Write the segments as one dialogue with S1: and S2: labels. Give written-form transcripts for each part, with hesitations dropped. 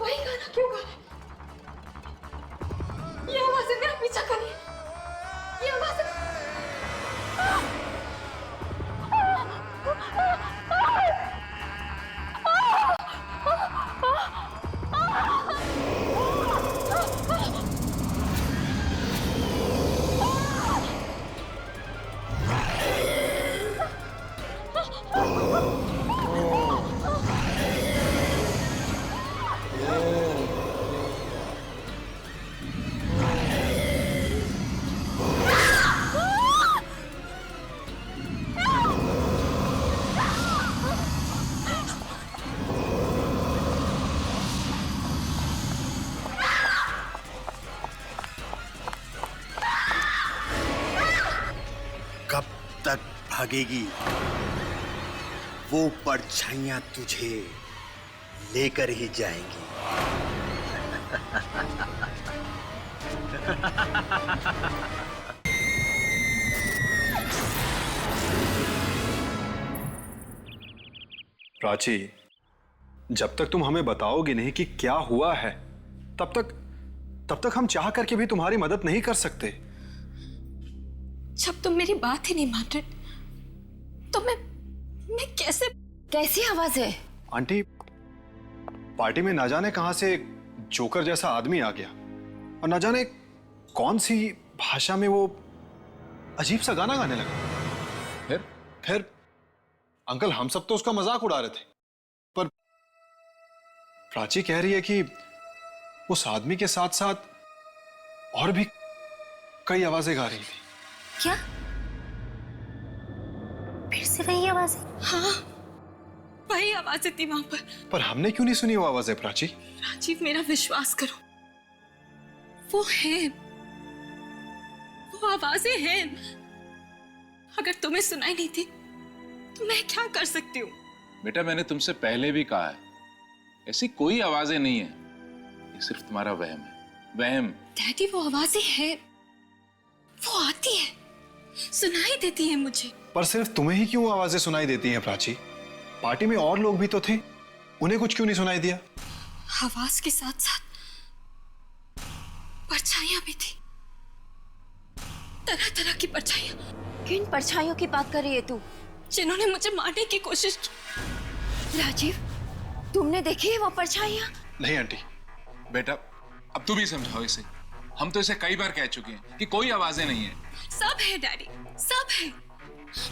S1: वही गाना क्यों गा रहे? ये आवाजें मेरा पीछा कर रही है। ये आवाजें
S2: कब तक भागेगी? वो परछाइयां तुझे लेकर ही जाएंगी।
S3: प्राची, जब तक तुम हमें बताओगी नहीं कि क्या हुआ है, तब तक हम चाह करके भी तुम्हारी मदद नहीं कर सकते।
S1: जब तुम मेरी बात ही नहीं मान रहे तो मैं कैसी आवाज है?
S3: आंटी, पार्टी में ना जाने कहां से जोकर जैसा आदमी आ गया और ना जाने कौन सी भाषा में वो अजीब सा गाना गाने लगा। फिर अंकल, हम सब तो उसका मजाक उड़ा रहे थे, पर प्राची कह रही है कि उस आदमी के साथ साथ और भी कई आवाजें गा रही थी।
S4: क्या? फिर से वही आवाज है?
S1: हाँ, वही आवाजें थी वहां
S3: पर हमने क्यों नहीं सुनी वो आवाजें प्राची?
S1: राजीव, मेरा विश्वास करो, वो है, वो आवाजें हैं। अगर तुम्हें सुनाई नहीं थी तो मैं क्या कर सकती हूँ?
S5: बेटा, मैंने तुमसे पहले भी कहा है, ऐसी कोई आवाजें नहीं है, ये सिर्फ तुम्हारा वहम है, वहम।
S1: डैडी, वो आवाजें हैं, वो आती है, सुनाई देती है मुझे।
S3: पर सिर्फ तुम्हें ही क्यों आवाजें सुनाई देती हैं प्राची? पार्टी में और लोग भी तो थे, उन्हें कुछ क्यों नहीं सुनाई दिया?
S1: आवाज के साथ साथ परछाइयां भी थी, तरह तरह की परछाइयां।
S4: किन परछाइयों की बात कर रही है तू?
S1: जिन्होंने मुझे मारने की कोशिश की।
S4: राजीव, तुमने देखी है वो परछाइयां?
S3: नहीं आंटी।
S5: बेटा, अब तुम ही समझाओ इसे, हम तो इसे कई बार कह चुके हैं कि कोई आवाजें नहीं है।
S1: सब है डैडी, सब है,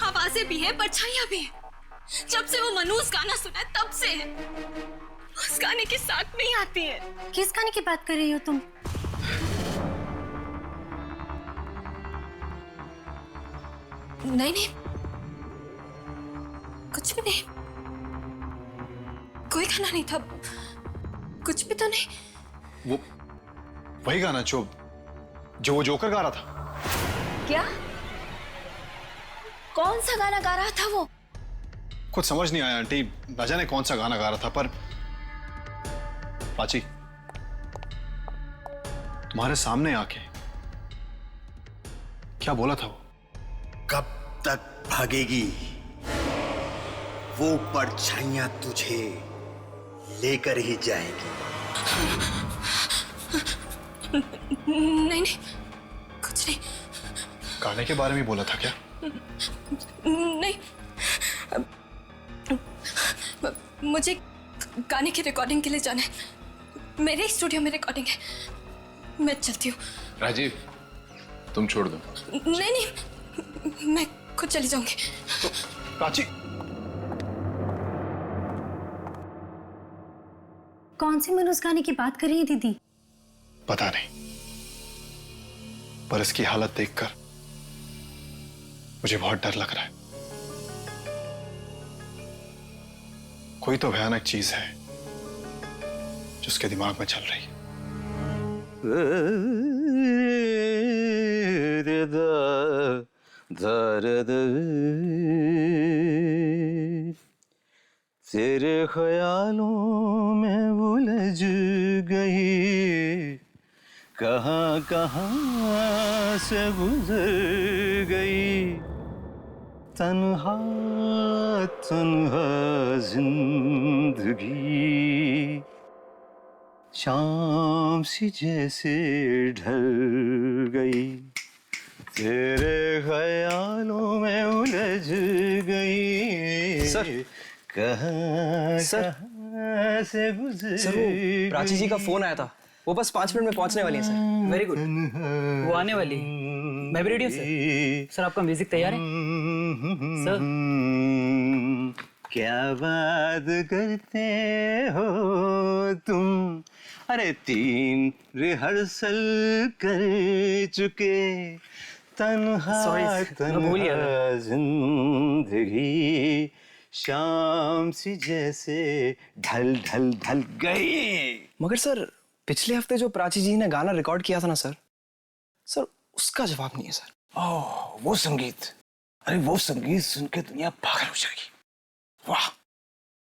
S1: आवाजें भी हैं, परछाइयां भी हैं। जब से वो मनूस गाना सुना है तब से है, उस गाने के साथ में ही आती है।
S4: किस गाने की बात कर रही हो तुम?
S1: नहीं, कुछ भी नहीं, कोई गाना नहीं था, कुछ भी तो नहीं।
S3: वो वही गाना जो वो जोकर गा रहा था।
S4: क्या? कौन सा गाना गा रहा था वो?
S3: कुछ समझ नहीं आया आंटी, न जाने कौन सा गाना गा रहा था। पर प्राची, तुम्हारे सामने आके क्या बोला था वो?
S2: कब तक भागेगी? वो परछाइयां तुझे लेकर ही जाएंगी।
S1: नहीं, कुछ नहीं।
S3: गाने के बारे में बोला था क्या?
S1: नहीं, मुझे गाने की रिकॉर्डिंग के लिए जाना है, मेरे स्टूडियो में रिकॉर्डिंग है, मैं चलती हूँ।
S5: राजीव, तुम छोड़ दो।
S1: नहीं, मैं खुद चली जाऊंगी।
S3: तो प्राची,
S4: कौन से मनोज गाने की बात कर रही है दीदी?
S3: पता नहीं, पर इसकी हालत देखकर मुझे बहुत डर लग रहा है। कोई तो भयानक चीज है जो उसके दिमाग में चल रही है।
S6: तेरे ख्यालों में उलझ गई, कहाँ कहाँ से गुजर गई, तन्हा तन्हा जिंदगी, शाम सी जैसे ढल गई, तेरे ख्यालों में उलझ गई।
S3: सर।
S6: कहाँ
S7: सर।
S6: कहाँ से गुजर
S7: सर वो प्राची जी का फोन आया था, वो बस 5 मिनट में पहुंचने वाली है सर। वेरी गुड, वो आने वाली है। मैं भी रेडी हूँ सर। सर आपका म्यूजिक तैयार है सर?
S6: क्या बात करते हो तुम, अरे 3 रिहर्सल कर चुके, तन्हा
S7: Sorry, मैं भूल गया था।
S6: तन्हा जिंदगी शाम सी जैसे ढल ढल ढल गई।
S7: मगर सर पिछले हफ्ते जो प्राची जी ने गाना रिकॉर्ड किया था ना सर, उसका जवाब नहीं है सर।
S6: ओह वो संगीत, अरे वो संगीत सुन के दुनिया पागल हो जाएगी। वाह,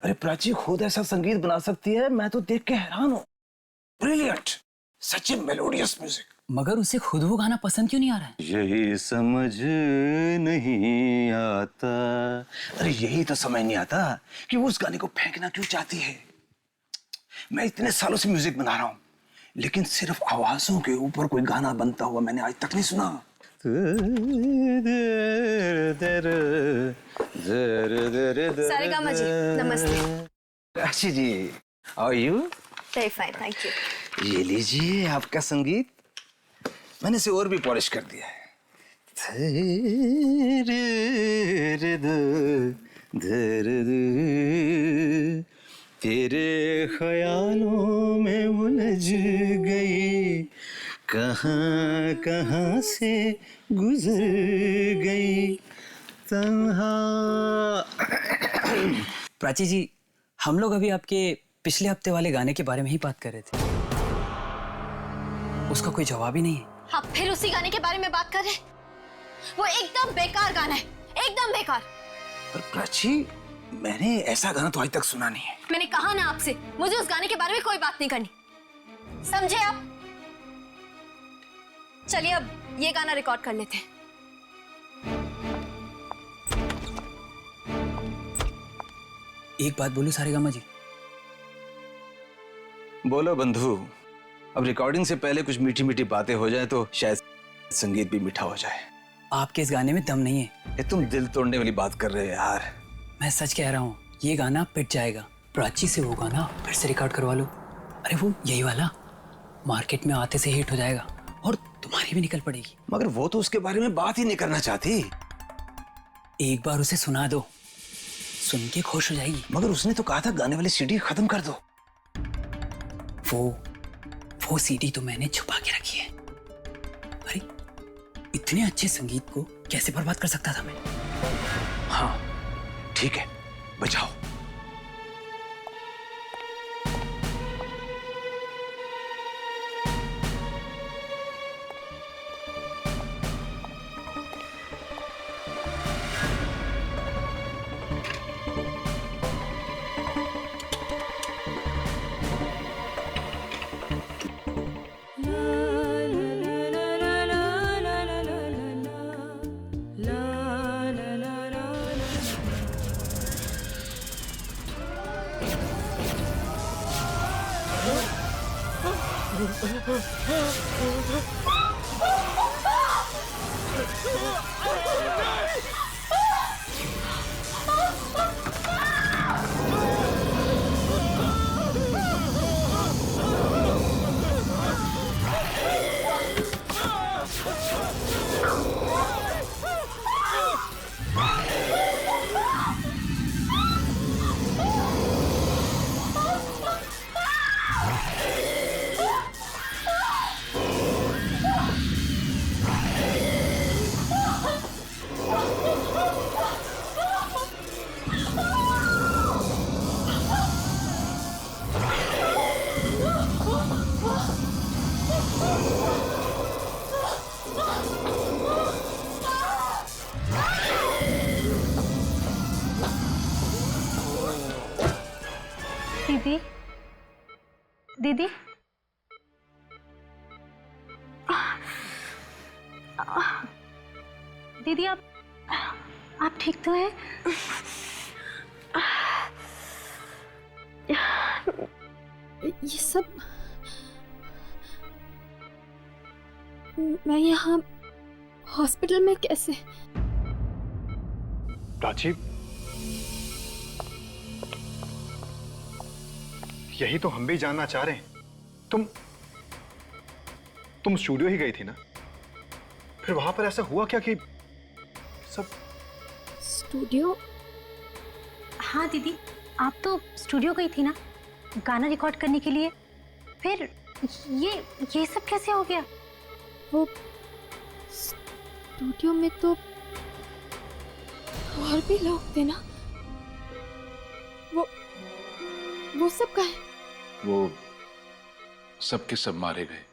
S6: अरे प्राची खुद ऐसा संगीत बना सकती है, मैं तो देख के हैरान हूँ। ब्रिलियंट, सच में मेलोडियस म्यूजिक।
S7: मगर उसे खुद वो गाना पसंद क्यों नहीं आ रहा है?
S6: यही समझ नहीं आता, अरे यही तो समझ नहीं आता कि वो उस गाने को फेंकना क्यों चाहती है। मैं इतने सालों से म्यूजिक बना रहा हूँ, लेकिन सिर्फ आवाजों के ऊपर कोई गाना बनता हुआ मैंने आज तक नहीं सुना।
S4: सारेगामा जी, नमस्ते।
S6: अच्छी जी, how are you?
S4: Very fine, thank you.
S6: ये लीजिए आपका संगीत, मैंने इसे और भी पॉलिश कर दिया है। तेरे ख्यालों में उलझ गई, कहाँ कहाँ से गुजर गई, तन्हा।
S7: प्राची जी, हम लोग अभी आपके पिछले हफ्ते वाले गाने के बारे में ही बात कर रहे थे। उसका कोई जवाब ही नहीं है।
S4: आप फिर उसी गाने के बारे में बात कर रहे हैं? वो एकदम बेकार गाना है, एकदम बेकार।
S6: पर प्राची, मैंने ऐसा गाना तो आज तक सुना नहीं है।
S4: मैंने कहा ना आपसे, मुझे उस गाने के बारे में कोई बात नहीं करनी, समझे आप? चलिए अब ये गाना रिकॉर्ड कर लेते हैं।
S7: एक बात बोलूं सारेगामा जी?
S6: बोलो बंधु। अब रिकॉर्डिंग से पहले कुछ मीठी मीठी बातें हो जाए तो शायद संगीत भी मीठा हो जाए।
S7: आपके इस गाने में दम नहीं है।
S6: ये तुम दिल तोड़ने वाली बात कर रहे हो यार।
S7: मैं सच कह रहा हूँ, ये गाना पिट जाएगा। प्राची से वो गाना फिर से रिकॉर्ड करवा लो। अरे वो यही वाला मार्केट में आते से हिट हो जाएगा और तुम्हारी भी निकल पड़ेगी।
S6: मगर वो तो उसके बारे में बात ही नहीं करना चाहती।
S7: एक बार उसे सुना दो, सुन के खुश हो जाएगी।
S6: मगर उसने तो कहा था गाने वाली सीडी खत्म कर दो।
S7: वो सीडी तो मैंने छुपा के रखी है। अरे इतने अच्छे संगीत को कैसे बर्बाद कर सकता था मैं?
S6: हाँ ठीक है, बजाओ।
S1: दीदी, दीदी, दीदी आप ठीक तो हैं?
S4: ये सब मैं यहाँ हॉस्पिटल में कैसे?
S3: प्राची, यही तो हम भी जानना चाह रहे हैं। तुम स्टूडियो ही गई थी ना? फिर वहां पर ऐसा हुआ क्या कि सब?
S4: स्टूडियो?
S8: हाँ दीदी, आप तो स्टूडियो गई थी ना गाना रिकॉर्ड करने के लिए। फिर ये सब कैसे हो गया?
S4: वो स्टूडियो में तो और भी लोग थे ना। वो सब कहाँ है?
S5: वो सब के सब मारे गए।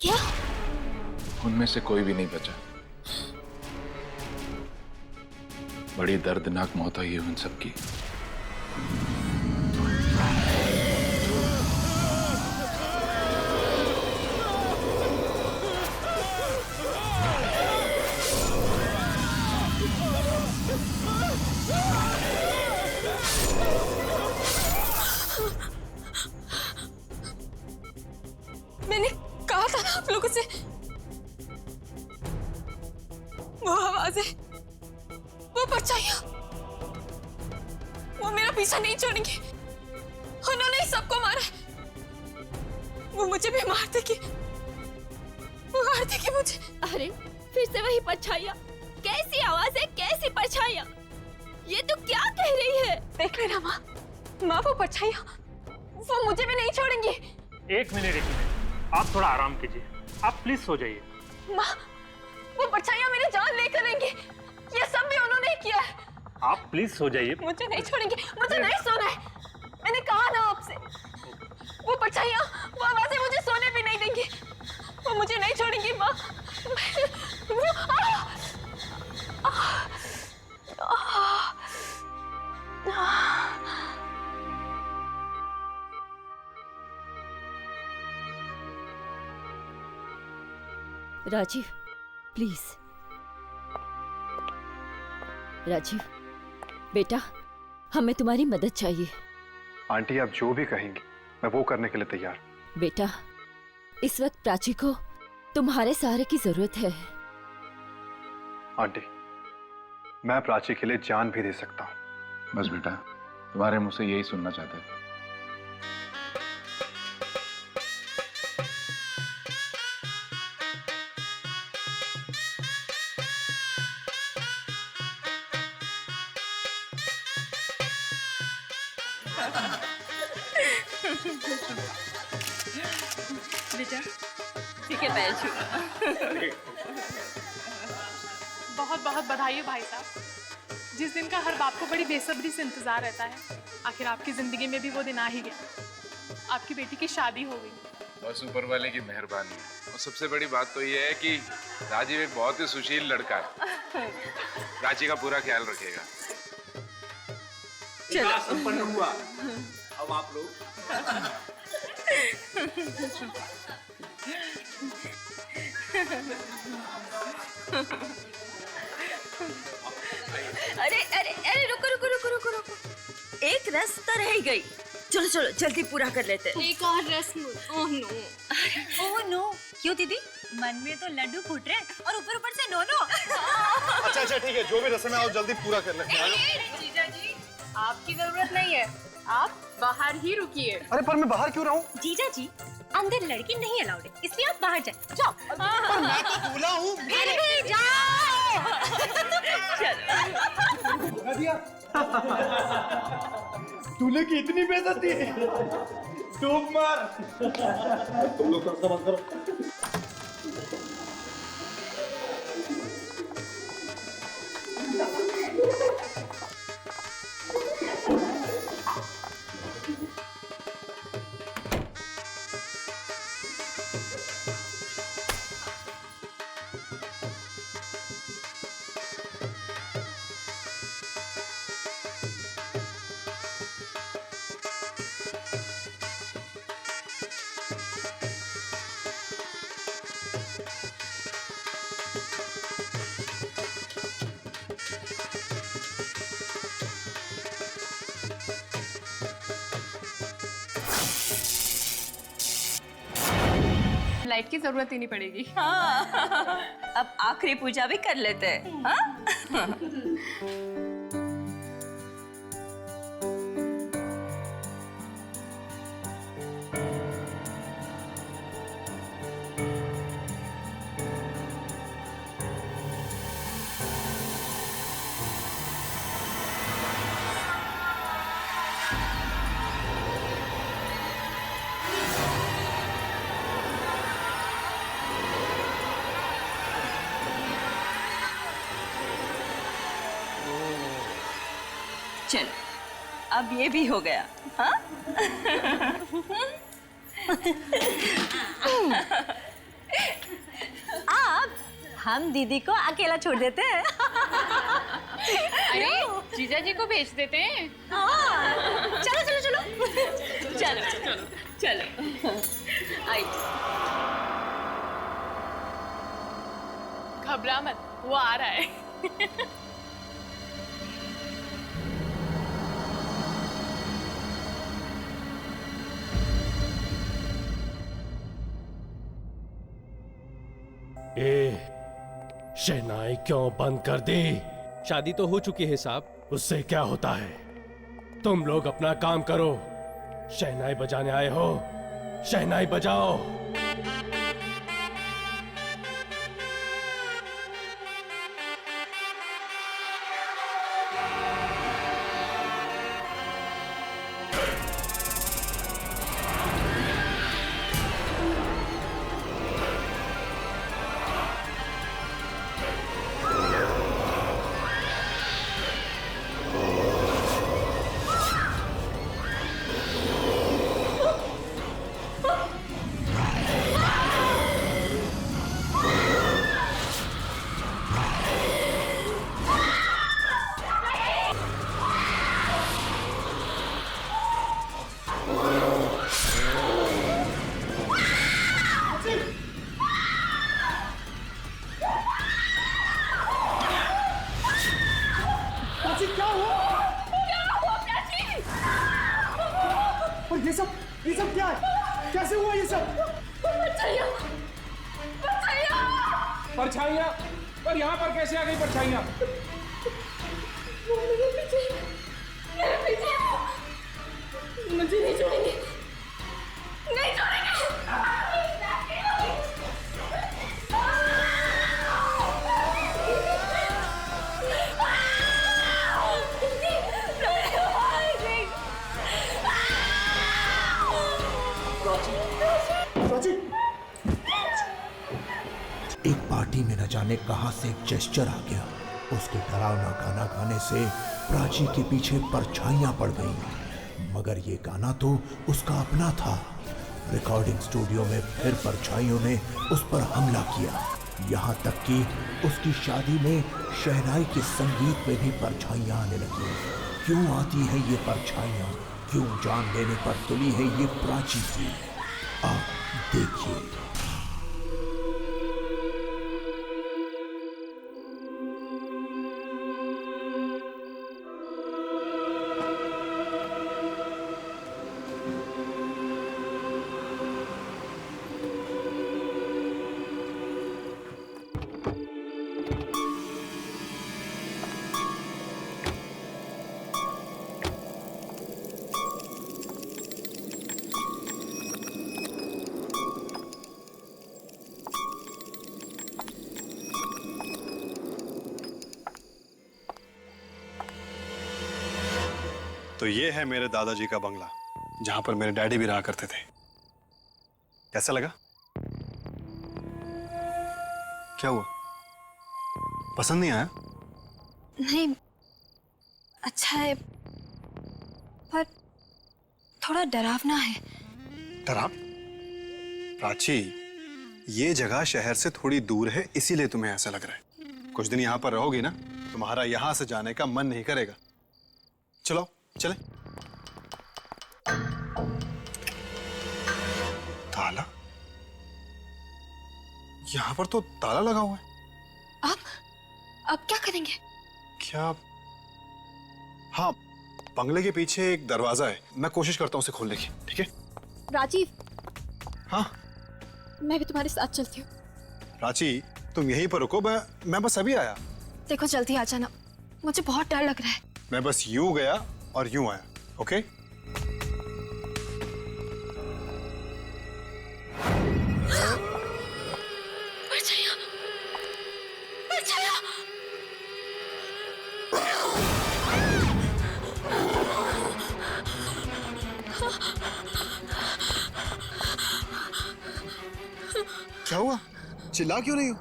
S4: क्या?
S5: उनमें से कोई भी नहीं बचा। बड़ी दर्दनाक मौत हुई है उन सबकी।
S1: मैंने कहा था ना आप लोगों से, वो आवाजें, वो परछाइयां, वो मेरा पीछा नहीं छोड़ेंगे। उन्होंने ही सबको मारा है। वो मुझे भी मार देगी, वो मार देगी मुझे।
S4: अरे फिर से वही परछाइयां। कैसी आवाजें, कैसी परछाइयां? ये तो क्या कह रही है?
S1: देख लेना माँ, वो परछाइयां, वो मुझे भी नहीं छोड़ेंगी।
S9: एक मिनट, आप थोड़ा आराम कीजिए। आप प्लीज सो जाइए।
S1: माँ, वो परछाइयां मेरी जान लेकर रहेंगी। ये सब भी उन्होंने ही किया है।
S9: आप प्लीज सो जाइए।
S1: मुझे नहीं छोड़ेंगे, मुझे नहीं सोना है। मैंने कहा ना आपसे, वो परछाइयां, वो आवाजें मुझे सोने भी नहीं देंगी। वो मुझे नहीं छोड़ेंगी माँ।
S10: राजीव, प्लीज। राजीव बेटा, हमें तुम्हारी मदद चाहिए।
S3: आंटी, आप जो भी कहेंगी मैं वो करने के लिए तैयार।
S10: बेटा, इस वक्त प्राची को तुम्हारे सहारे की जरूरत है।
S3: आंटी, मैं प्राची के लिए जान भी दे सकता हूँ।
S5: बस बेटा, तुम्हारे मुंह से यही सुनना चाहते थे।
S1: बेटा, ठीक है, पैर छू।
S11: बहुत बहुत बधाई हो भाई साहब। जिस दिन का हर बाप को बड़ी बेसब्री से इंतजार रहता है, आखिर आपकी जिंदगी में भी वो दिन आ ही गया। आपकी बेटी की शादी हो गई।
S5: बस ऊपर वाले की मेहरबानी है। और सबसे बड़ी बात तो ये है कि राजीव एक बहुत ही सुशील लड़का है। प्राची का पूरा ख्याल रखेगा।
S6: विवाह संपन्न हुआ। अब आप लोग
S10: अरे अरे अरे, रुको रुको रुको रुको रुको, एक रस्म तो रह गई। चलो चलो जल्दी पूरा कर लेते।
S4: एक और रस्म। Oh no.
S8: ओह नो, क्यों दीदी? मन में तो लड्डू फूट रहे और ऊपर ऊपर से नो नो।
S3: अच्छा अच्छा, ठीक है, जो भी रस्म है आओ जल्दी पूरा कर लेते हैं।
S11: जीजा जी, आपकी जरूरत नहीं है, आप बाहर ही रुकिए।
S3: अरे पर मैं बाहर क्यों रहूं?
S8: जीजा जी, अंदर लड़की नहीं अलाउड है, इसलिए आप बाहर जाए। जाओ।
S2: पर मैं तो दूल्हा हूँ।
S8: फिर भी जाओ।
S2: दूल्हे की इतनी बेइज्जती है। डूब मार। तुम लोग थोड़ा सा बंद करो।
S11: लाइट की जरूरत ही नहीं पड़ेगी।
S10: हाँ, अब आखिरी पूजा भी कर लेते हैं। हाँ? चलो, अब ये भी हो गया। हाँ?
S8: अब हम दीदी को अकेला छोड़ देते हैं।
S11: अरे जीजा जी को भेज देते हैं।
S8: हाँ, चलो चलो चलो
S10: चलो चलो चलो। आई।
S11: घबरा मत, वो आ रहा है।
S12: शहनाई क्यों बंद कर दी?
S13: शादी तो हो चुकी है साहब।
S12: उससे क्या होता है? तुम लोग अपना काम करो। शहनाई बजाने आए हो, शहनाई बजाओ।
S2: ये सब क्या है? कैसे हुआ ये सब?
S5: परछाइयाँ? पर यहाँ पर कैसे आ गई परछाइयाँ?
S4: मुझे नहीं छोड़ेंगे, नहीं छोड़ेंगे।
S14: एक पार्टी में न जाने कहां से एक जेस्चर आ गया। उसके डरावना गाना गाने से प्राची के पीछे परछाइयां पड़ गईं। मगर ये गाना तो उसका अपना था। रिकॉर्डिंग स्टूडियो में फिर परछाइयों ने उस पर हमला किया। यहाँ तक कि उसकी शादी में शहनाई के संगीत में भी परछाइयां आने लगी। क्यों आती है ये परछाइयां? क्यों जान लेने पर तुली है ये प्राची की? आप देखिए।
S3: तो ये है मेरे दादाजी का बंगला, जहां पर मेरे डैडी भी रहा करते थे। कैसा लगा? क्या हुआ? पसंद नहीं आया?
S1: नहीं, अच्छा है पर थोड़ा डरावना है।
S3: डराव? प्राची, ये जगह शहर से थोड़ी दूर है, इसीलिए तुम्हें ऐसा लग रहा है। कुछ दिन यहां पर रहोगी ना, तुम्हारा यहां से जाने का मन नहीं करेगा। चलो चले। ताला? यहां पर तो ताला लगा हुआ है।
S1: अब क्या करेंगे?
S3: क्या? हाँ, बंगले के पीछे एक दरवाजा है, मैं कोशिश करता हूं उसे खोलने की। ठीक है
S8: राजीव,
S3: हाँ
S1: मैं भी तुम्हारे साथ चलती हूँ।
S3: प्राची तुम यहीं पर रुको, मैं बस अभी आया।
S1: देखो जल्दी आ जाना, मुझे बहुत डर लग रहा है।
S3: मैं बस यूं गया और यूं आया। ओके
S1: परछाइयाँ, परछाइयाँ।
S3: क्या हुआ? चिल्ला क्यों रही हो?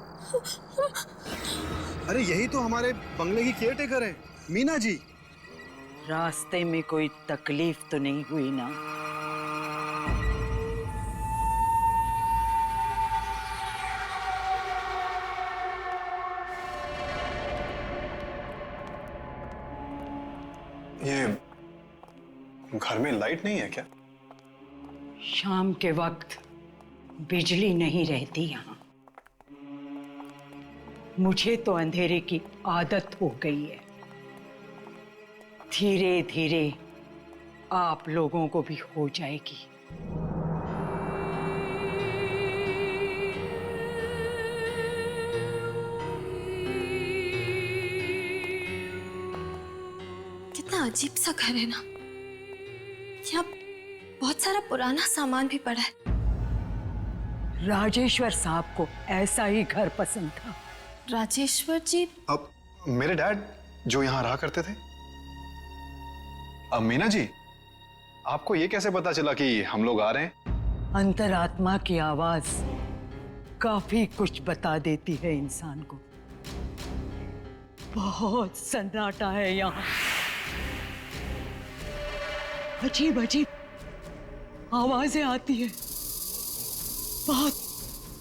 S3: अरे यही तो हमारे बंगले की केयरटेकर है, मीना जी।
S15: रास्ते में कोई तकलीफ तो नहीं हुई ना?
S3: ये घर में लाइट नहीं है क्या?
S15: शाम के वक्त बिजली नहीं रहती यहाँ। मुझे तो अंधेरे की आदत हो गई है। धीरे धीरे आप लोगों को भी हो जाएगी।
S1: कितना अजीब सा घर है ना। यहाँ बहुत सारा पुराना सामान भी पड़ा है।
S15: राजेश्वर साहब को ऐसा ही घर पसंद था।
S1: राजेश्वर जी?
S3: अब मेरे डैड जो यहाँ रहा करते थे। अब मीना जी, आपको ये कैसे पता चला कि हम लोग आ रहे हैं?
S15: अंतरात्मा की आवाज काफी कुछ बता देती है इंसान को। बहुत सन्नाटा है यहाँ। अजीब अजीब आवाजें आती है। बहुत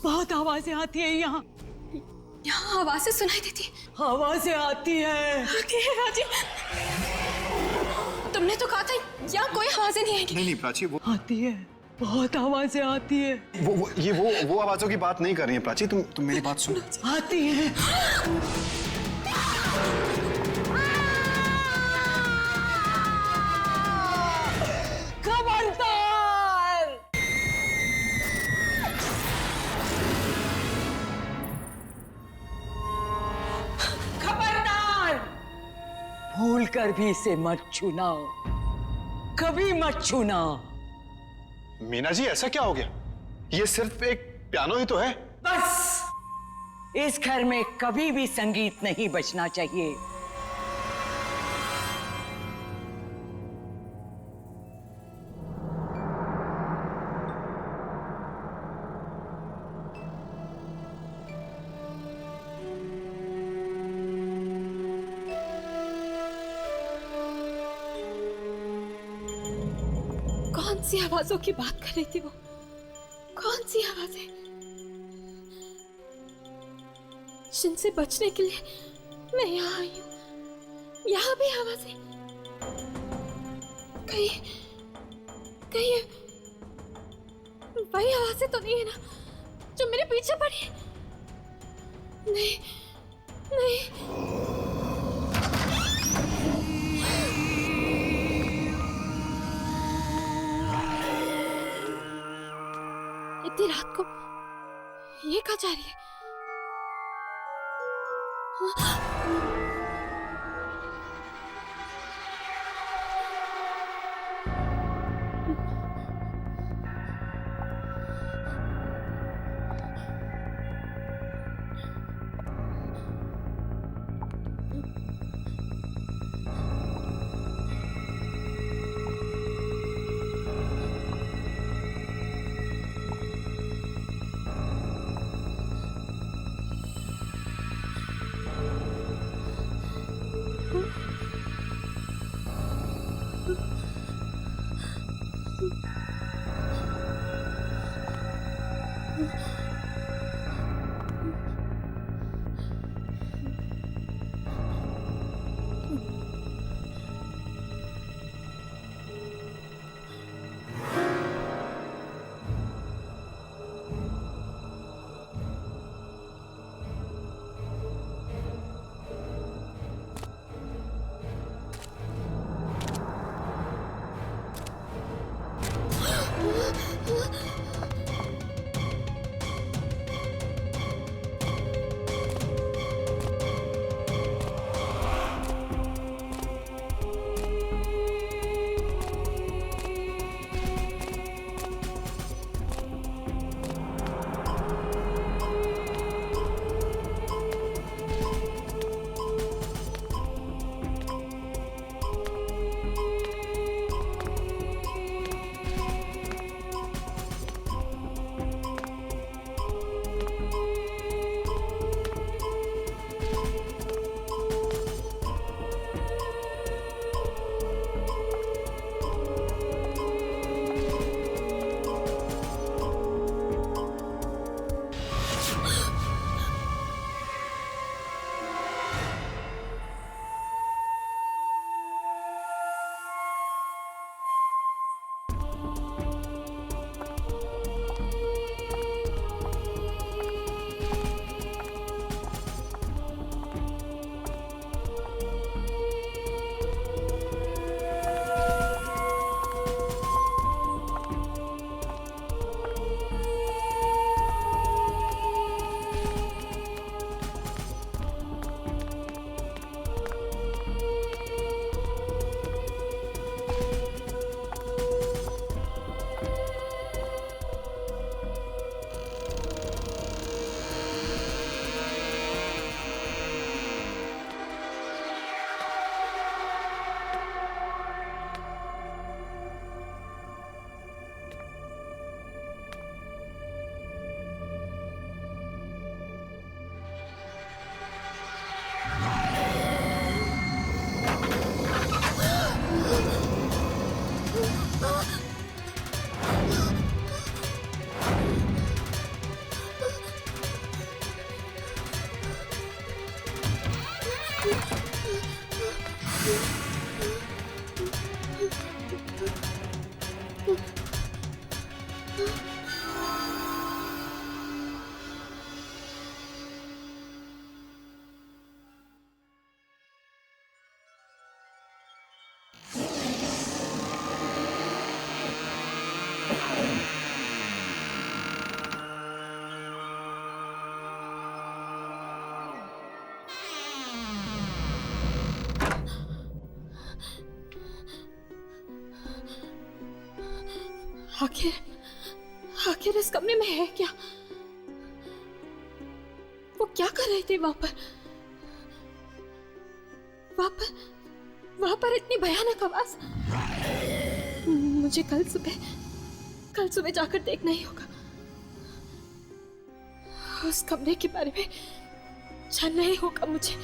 S15: बहुत आवाजें आती है यहाँ।
S1: यहाँ आवाजें सुनाई देती है।
S15: आवाजें आती है।
S1: आती है राजी। तुमने तो कहा था यहाँ कोई आवाजें नहीं आएगी।
S3: नहीं प्राची, वो
S15: आती है, बहुत आवाजें आती है।
S3: वो आवाजों की बात नहीं कर रही है प्राची। तुम मेरी बात सुनो।
S15: आती है। खबरदार! खबरदार! भूल कर भी इसे मत छूना, कभी मत छूना।
S3: मीना जी ऐसा क्या हो गया? ये सिर्फ एक पियानो ही तो है।
S15: बस इस घर में कभी भी संगीत नहीं बजना चाहिए।
S1: कौन सी आवाजों की बात कर रही थी वो? कौन सी आवाजें जिनसे बचने के लिए मैं यहाँ आई हूँ? यहाँ भी आवाजें। कहीं कहीं वही आवाजें तो नहीं है ना जो मेरे पीछे पड़ी है? नहीं नहीं। इतनी रात को ये कहाँ जा रही है? आखिर आखिर इस कमरे में है क्या? वो क्या कर रहे थे वहां पर इतनी भयानक आवाज। मुझे कल सुबह जाकर देखना ही होगा। उस कमरे के बारे में जानना ही होगा मुझे।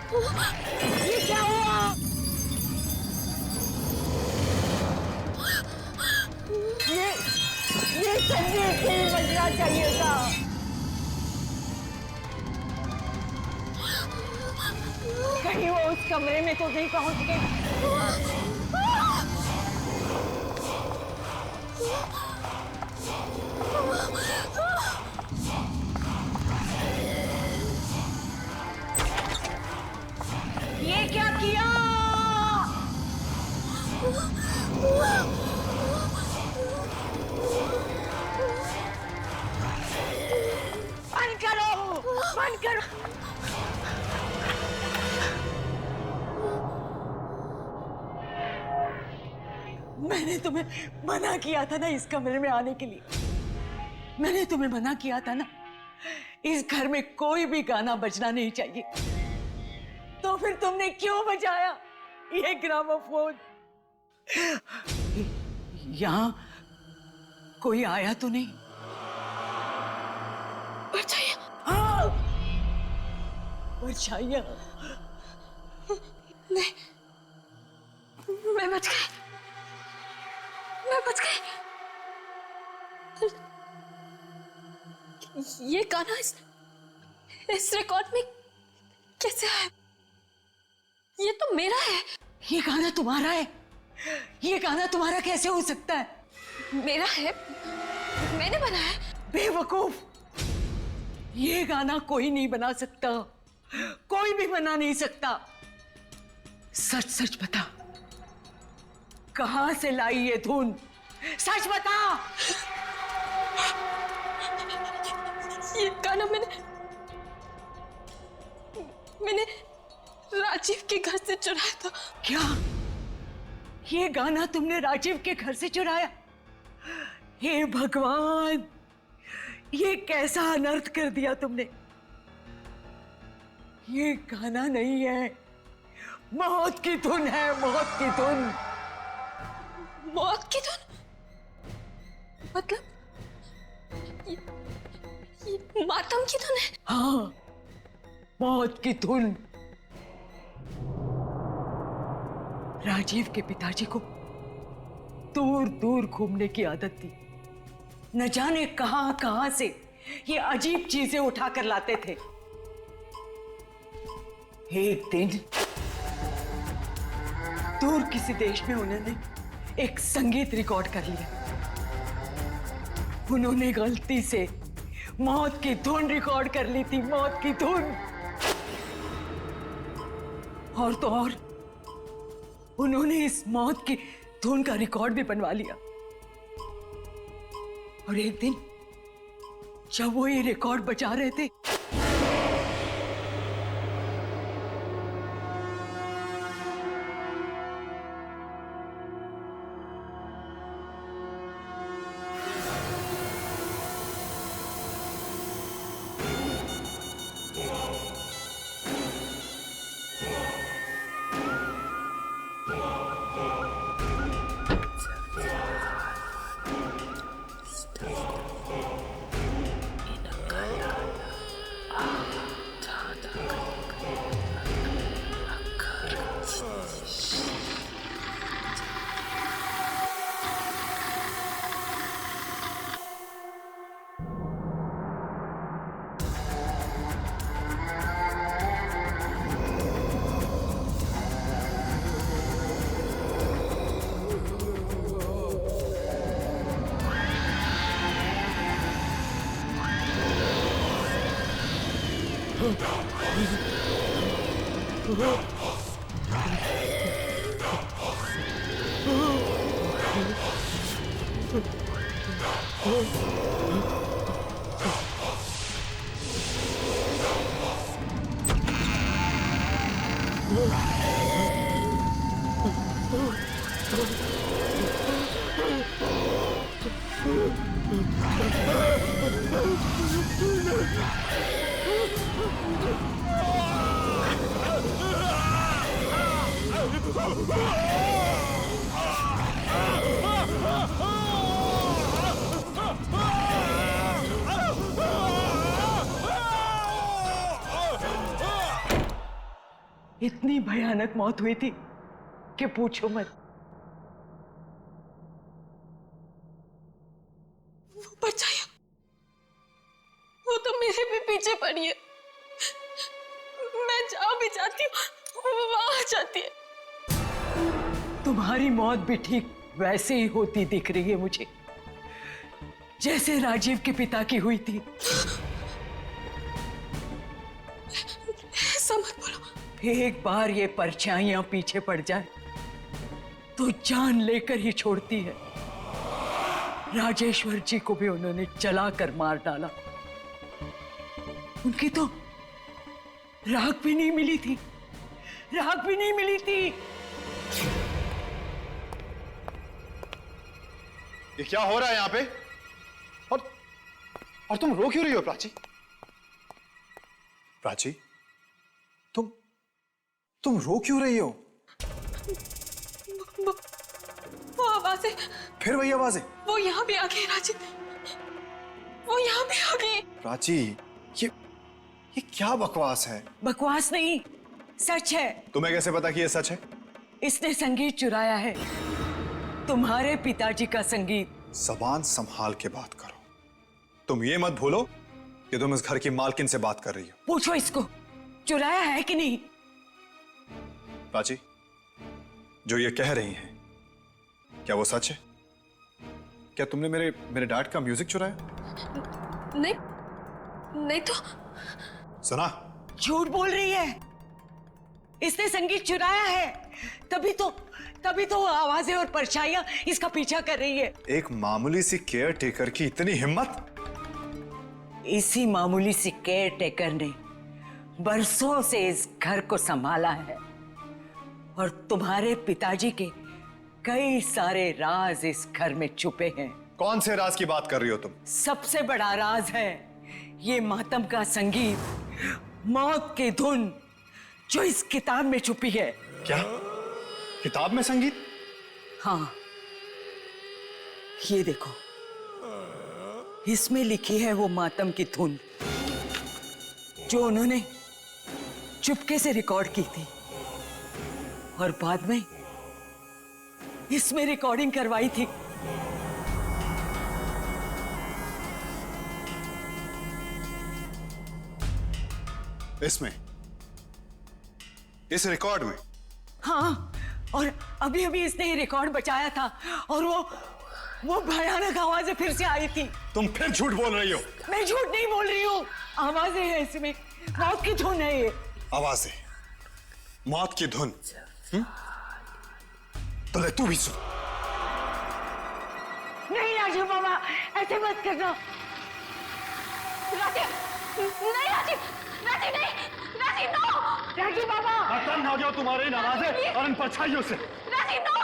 S15: ये क्या हुआ? ये संगीत नहीं बजना चाहिए था। कहीं वो उस कमरे में तो नहीं पहुंच गई। ये क्या किया? बंद करो, बंद करो। मैंने तुम्हें मना किया था ना इस कमरे में आने के लिए। मैंने तुम्हें मना किया था ना, इस घर में कोई भी गाना बजना नहीं चाहिए। तो फिर तुमने क्यों बजाया ये ग्रामोफोन? यहाँ कोई आया तो नहीं? परछाइयाँ। हाँ, परछाइयाँ।
S1: नहीं, मैं बच गई, मैं बच गई। ये गाना इस रिकॉर्ड में कैसे आया? ये तो मेरा है।
S15: ये गाना तुम्हारा है? ये गाना तुम्हारा कैसे हो सकता है?
S1: मेरा है, मैंने बनाया।
S15: बेवकूफ, ये गाना कोई नहीं बना सकता, कोई भी बना नहीं सकता। सच सच बता, कहां से लाई ये धुन? सच बता।
S1: ये गाना मैंने राजीव के घर से चुराया था।
S15: क्या? ये गाना तुमने राजीव के घर से चुराया? हे भगवान, ये कैसा अनर्थ कर दिया तुमने। ये गाना नहीं है, मौत की धुन है, मौत की धुन।
S1: मौत की धुन? मतलब ये मातम की धुन है?
S15: हाँ, मौत की धुन। राजीव के पिताजी को दूर दूर घूमने की आदत थी। न जाने कहां कहां से ये अजीब चीजें उठा कर लाते थे। एक दिन दूर किसी देश में उन्होंने एक संगीत रिकॉर्ड कर लिया। उन्होंने गलती से मौत की धुन रिकॉर्ड कर ली थी, मौत की धुन। और तो और उन्होंने इस मौत की धुन का रिकॉर्ड भी बनवा लिया। और एक दिन जब वो ये रिकॉर्ड बजा रहे थे, इतनी भयानक मौत हुई थी कि पूछो मत।
S1: वो परछाइयां, वो तो मेरे भी पीछे पड़ी है। मैं जहां भी जाती हूँ वो वहां आ जाती है।
S15: तुम्हारी मौत भी ठीक वैसे ही होती दिख रही है मुझे, जैसे राजीव के पिता की हुई थी।
S1: ऐसा मत बोलो।
S15: एक बार ये परछाइयां पीछे पड़ जाए तो जान लेकर ही छोड़ती है। राजेश्वर जी को भी उन्होंने जलाकर मार डाला। उनकी तो राख भी नहीं मिली थी, राख भी नहीं मिली थी।
S3: ये क्या हो रहा है यहाँ पे? और तुम रो क्यों रही हो प्राची? प्राची, तुम रो क्यों रही हो?
S1: वो आवाजें,
S3: फिर वही आवाजें?
S1: वो यहाँ भी आ गई राजीव, वो यहाँ भी आ गई।
S3: प्राची, ये क्या बकवास है?
S15: बकवास नहीं, सच है।
S3: तुम्हें कैसे पता कि ये सच है?
S15: इसने संगीत चुराया है, तुम्हारे पिताजी का संगीत।
S3: जबान संभाल के बात करो। तुम ये मत भूलो कि तुम इस घर की मालकिन से बात कर रही हो।
S15: पूछो इसको, चुराया है कि नहीं?
S3: प्राची, जो ये कह रही हैं, क्या वो सच है? क्या तुमने मेरे डैड का म्यूजिक चुराया?
S1: नहीं तो।
S15: सुना? झूठ बोल रही है। इसने संगीत चुराया है, तभी तो आवाजें और परछाइयां इसका पीछा कर रही है।
S3: एक मामूली सी केयर टेकर की इतनी हिम्मत?
S15: इसी मामूली सी केयर टेकर ने बरसों से इस घर को संभाला है और तुम्हारे पिताजी के कई सारे राज इस घर में छुपे हैं।
S3: कौन से राज की बात कर रही हो तुम?
S15: सबसे बड़ा राज है ये मातम का संगीत, मौत की धुन जो इस किताब में छुपी है।
S3: क्या? किताब में संगीत?
S15: हाँ, ये देखो, इसमें लिखी है वो मातम की धुन जो उन्होंने चुपके से रिकॉर्ड की थी और बाद में इसमें रिकॉर्डिंग करवाई थी।
S3: इसमें, इस रिकॉर्ड में?
S15: हाँ, और अभी अभी इसने ये रिकॉर्ड बचाया था और वो भयानक आवाजें फिर से आई थी।
S3: तुम फिर झूठ बोल रही हो।
S15: मैं झूठ नहीं बोल रही हूँ, आवाजें हैं इसमें, मौत की धुन है ये।
S3: आवाजें, मौत की धुन? तो ले तू भी सुन।
S15: नहीं राजीव बाबा, ऐसे मत करना।
S1: राजीव, नहीं राजीव, राजीव नहीं, राजीव नो, राजीव बाबा।
S2: खत्म हो जाओ तुम्हारी इन आवाजें और इन परछाइयों से।
S1: राजीव नो,